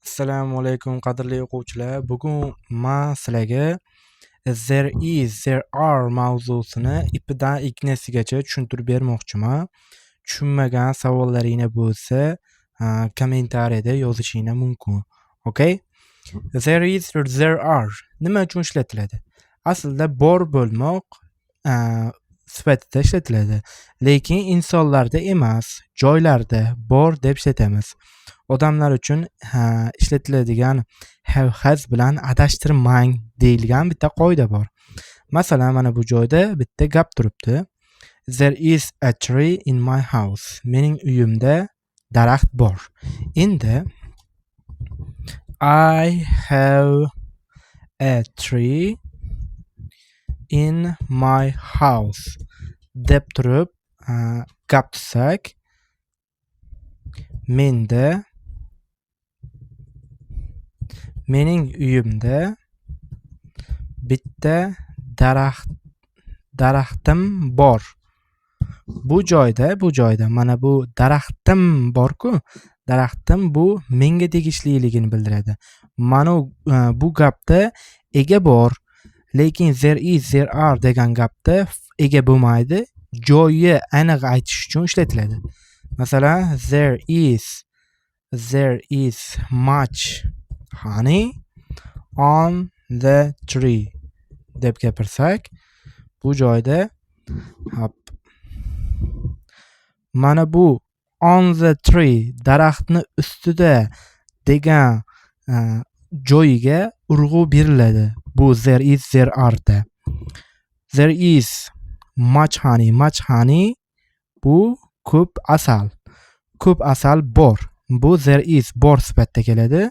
Assalomu alaykum qadrli o'quvchilar. Bugun men sizlarga there is, there are mavzusini ipidan ignasigacha tushuntirib bermoqchiman. Tushunmagan savollaringiz bo'lsa, kommentariyada yozishingiz mumkin. Okay? There is, there are nima uchun ishlatiladi? Aslida bor bo'lmoq sifatida ishlatiladi. Lekin insonlarda emas, joylarda bor deb ishlatamiz. Odamlar uchun ishlatiladigan have has bilan adashtirmang deyilgan bitta qoida bor. Masalan, mana bu joyda bitta gap turibdi. There is a tree in my house. Mening uyimda daraxt bor. Endi I have a tree in my house deb turib gap tutsak, mening uyimda bitta daraxtim bor. Bu joyda mana bu daraxtim bor-ku, daraxtim bu menga tegishliligini bildiradi. Mana bu gapda ega bor, lekin there is, there are degan gapda ega bo'lmaydi, joyi aniq aytish uchun ishlatiladi. Masalan, there is much honey on the tree deb gapirsak, bu joyda mana bu on the tree daraxtni ustida degan joyiga urg'u beriladi. Bu there is, there are da. There is much honey bu ko'p asal bor. Bu there is bor sifatida keladi.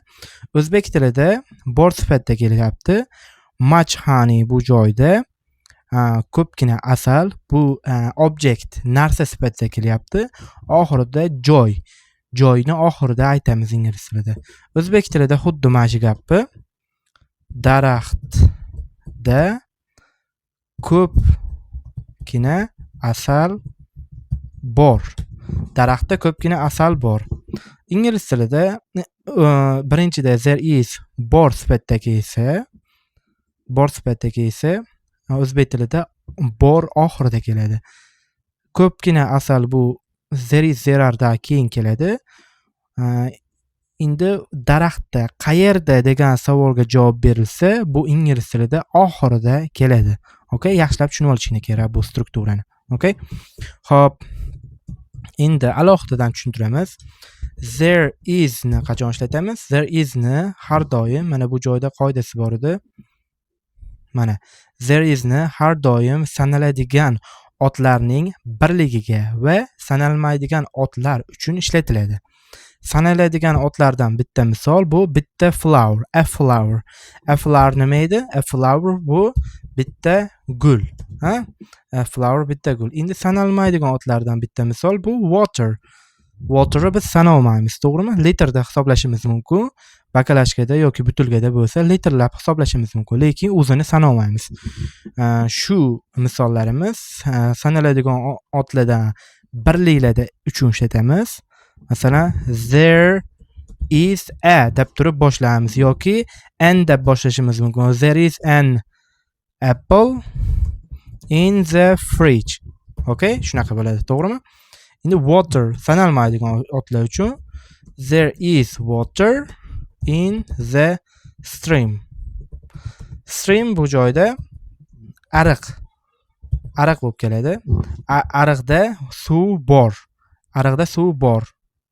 O'zbek tilida bor sifatida kelyapti. Much honey bu joyda ko'pgina asal bu object narsa sifatida kelyapti. Oxirida joyni oxirida aytamiz ingliz tilida. O'zbek tilida xuddi mana shu gapni daraxtda ko'pgina asal bor. Daraxtda ko'pgina asal bor. Ingliz tilida birinchida there is bor sifatida kelsa, o'zbek tilida bor oxirida keladi. Ko'pgina asal bu there is, there are da keyin keladi. Endi daraxtda qayerda degan savolga javob berilsa, bu ingliz tilida oxirida keladi. Okay? Yaxshilab tushunib olishinglar kerak bu strukturani. Okay? Xo'p. Endi alohidadan tushuntiramiz. There is ni qachon ishlatamiz? There is ni har doim mana bu joyda qoidasi bor edi. Mana there is ni har doim sanaladigan otlarning birligiga va sanalmaydigan otlar uchun ishlatiladi. Sanaladigan otlardan bitta misol bu bitta flower, a flower. A flower nima edi? A flower bu bitta gul. A flower bitta gul. Endi sanalmaydigan otlardan bitta misol bu water. Water'ni biz sanolmaymiz, to'g'rimi? Litrda hisoblashimiz mumkin. Bakalashkada yoki butilkada bo'lsa litrlab hisoblashimiz mumkin, lekin o'zini sanolmaymiz. Shu misollarimiz sanaladigan otlardan birliklarda uchun ishlatamiz. Masalan, there is a deb turib boshlaymiz yoki an deb boshlashimiz mumkin. There is an apple in the fridge. Okay? Shunaqa bo'ladi, to'g'rimi? Endi water sanalmaydigan otlar uchun there is water in the stream. Stream bu joyda ariq bo'lib keladi. Ariqda suv bor.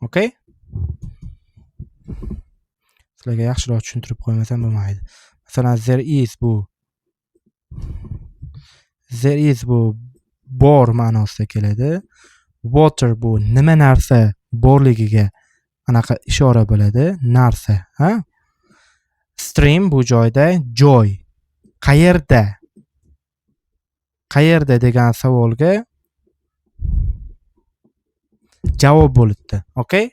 Okay? Sizlarga yaxshiroq tushuntirib qo'ymasam bo'lmaydi. Masalan, there is bu bor ma'nosida keladi. Water bu nima narsa borligiga anaqa ishora bo'ladi, narsa, ha? Stream bu joyda joy. Qayerda degan savolga javob bo'libdi. Okay?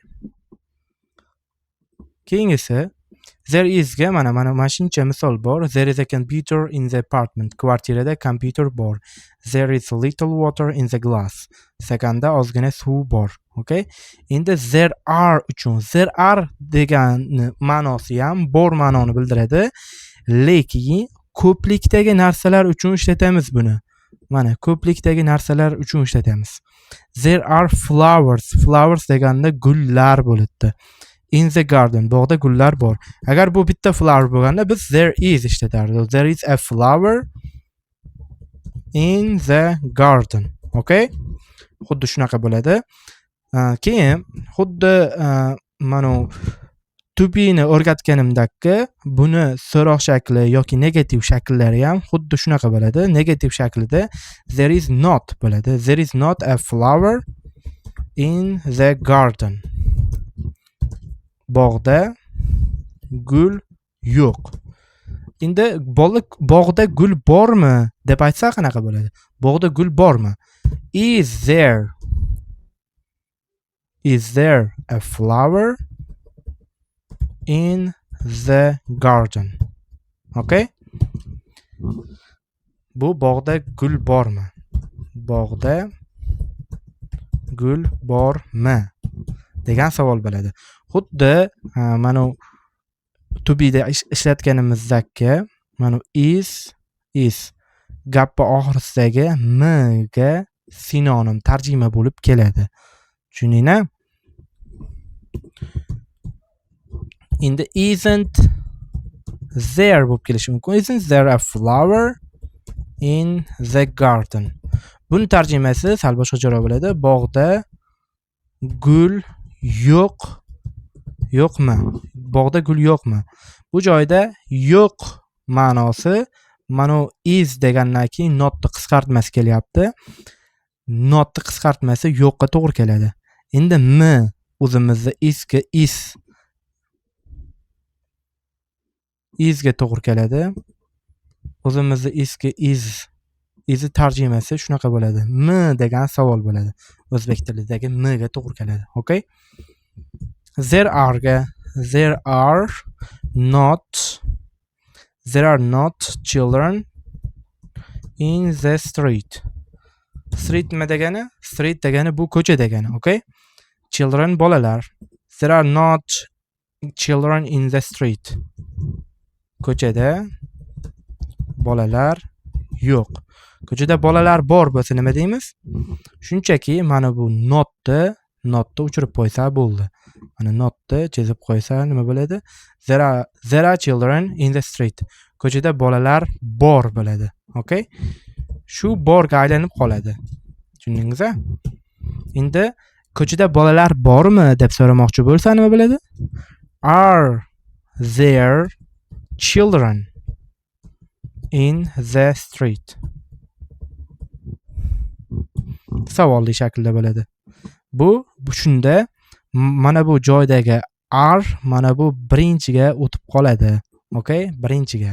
Keyingisi there is ga mana shuncha misol bor. There is a computer in the apartment. Kvartirada kompyuter bor. There is little water in the glass. Stakanda ozgina suv bor. Okay? Endi there are uchun there are deganni ma'nosi ham bor ma'noni bildiradi. Lekin ko'plikdagi narsalar uchun ishlatamiz buni. Mana ko'plikdagi narsalar uchun ishlatamiz. There are flowers. Flowers deganda gullar bo'ladi. In the garden. Bog'da gullar bor. Agar bu bitta flower bo'lganda biz there is ishlatardik. There is a flower in the garden. Okay? Xuddi shunaqa bo'ladi. Keyin xuddi mana to be ni o'rgatganimdagi buni so'roq shakli yoki negativ shakllari ham xuddi shunaqa bo'ladi. Negativ shaklida there is not bo'ladi. There is not a flower in the garden. Bog'da gul yo'q. Endi bog'da gul bormi deb aytsa qanaqa bo'ladi? Bog'da gul bormi? Is there a flower in the garden? Okay? Bu bog'da gul bormi? Bog'da gul bormi degan savol bo'ladi. Xuddi mana to be da ishlatganimizdagi mana is gapni oxirisidagi m ga sinonim tarjima bo'lib keladi. Tushundingmi? Endi isn't there bo'lib kelishi mumkin. Isn't there a flower in the garden? Buni tarjimasi sal boshqacharoq bo'ladi. Bog'da gul yo'qmi? Bog'da gul yo'qmi? Bu joyda yo'q ma'nosi mana is degandan keyin notni qisqartmasi kelyapti. Notni qisqartmasi yo'qqa to'g'ri keladi. Endi m o'zimizda isga isga to'g'ri keladi. O'zimizda isga izi tarjimasi shunaqa bo'ladi. M degan savol bo'ladi. O'zbek tilidagi m ga to'g'ri keladi. Okay? There are not children in the street. Street nima degani? Street degani bu ko'cha degani, okay? Children bolalar. There are not children in the street. Ko'chada bolalar yo'q. Ko'chada bolalar bor bo'lsa nima deymiz? Shunchaki mana bu notni o'chirib qo'ysa bo'ldi. Mana notni chizib qo'ysa nima bo'ladi? There are children in the street. Ko'chada bolalar bor bo'ladi. Okay? Shu borga aylanib qoladi. Tushundingizmi? Endi ko'chada bolalar bormi deb so'ramoqchi bo'lsa nima bo'ladi? Are there children in the street? Savolli shaklda bo'ladi. Bu shunda mana bu joydagi are mana bu birinchiga o'tib qoladi. Okay? Birinchiga.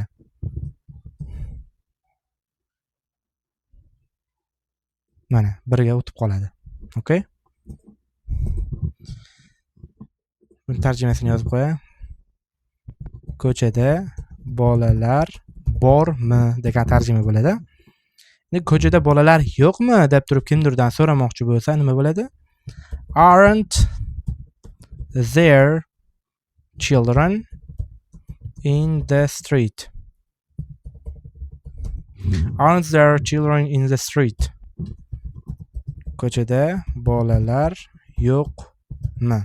Mana birga o'tib qoladi. Okay? Buni tarjimasini yozib qo'yay. Ko'chada bolalar bormi degan tarjima bo'ladi. Endi ko'chada bolalar yo'qmi deb turib kimdirdan so'ramoqchi bo'lsa nima bo'ladi? Aren't there children in the street? Aren't there children in the street? Ko'chada bolalar yo'qmi?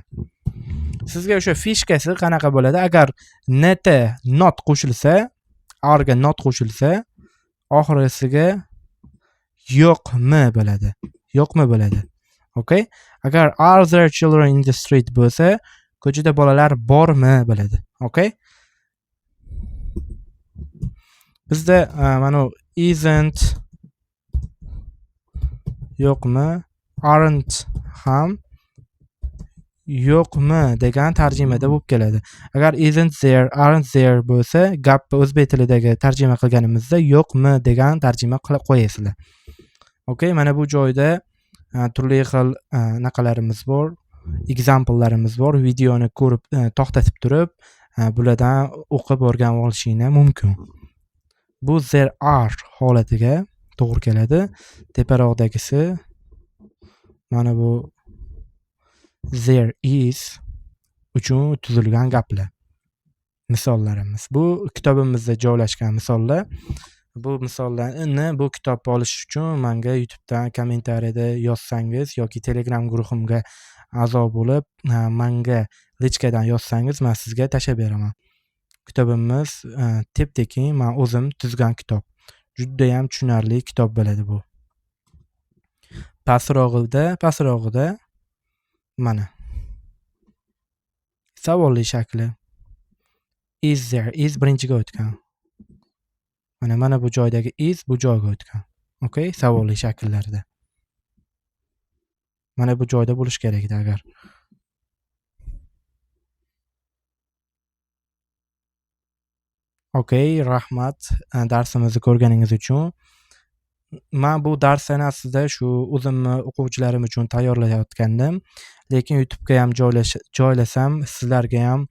Sizga o'sha fishkasi qanaqa bo'ladi? Agar not qo'shilsa, are ga not qo'shilsa, oxirisiga yo'qmi bo'ladi. Yo'qmi bo'ladi. Okay? Agar are there children in the street bo'lsa, ko'chada bolalar bormi bo'ladi. Okay? Bizda mana isn't yo'qmi, aren't ham yo'qmi degan tarjimada bo'lib keladi. Agar isn't there, aren't there bo'lsa, gapni o'zbek tilidagi tarjima qilganimizda yo'qmi degan tarjima qilib qo'yasizlar. Okay, mana bu joyda turli xil naqalarimiz bor, examplelarimiz bor. Videoni ko'rib to'xtatib turib, bulardan o'qib o'rganib olishinglar mumkin. Bu there are holatiga to'g'ri keladi. Teparoqdagisi mana bu there is uchun tuzilgan gaplar. Misollarimiz. Bu kitobimizda joylashgan misollar. Bu misollarni bu kitobni olish uchun menga YouTubedan kommentariyada yozsangiz yoki Telegram guruhimga a'zo bo'lib, menga lichkadan yozsangiz, men sizga tashab beraman. Kitobimiz tep-tekin, men o'zim tuzgan kitob. Juda ham tushunarli kitob bo'ladi bu. Pastrog'ida mana savolli shakli. Is there is birinchiga o'tgan. Mana bu joydagi is bu joyga o'tgan. Okay? Savolli shakllarda. Mana bu joyda bo'lish kerak edi agar. Okay, rahmat darsimizni ko'rganingiz uchun. Men bu darsni aslida shu o'zimni o'quvchilarim uchun tayyorlayotgandim, lekin YouTube'ga ham joylasam sizlarga ham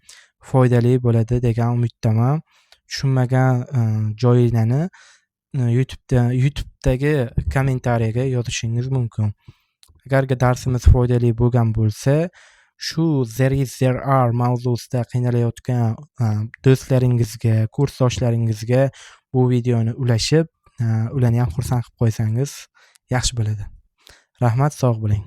foydali bo'ladi degan umiddaman. Tushunmagan joylarni YouTube'dagi kommentariyaga yozishingiz mumkin. Agarga darsimiz foydali bo'lgan bo'lsa, shu there are mavzusida qiynalayotgan do'stlaringizga, kursdoshlaringizga bu videoni ulashib, ularni ham xursand qilib qo'ysangiz yaxshi bo'ladi. Rahmat, sog' bo'ling.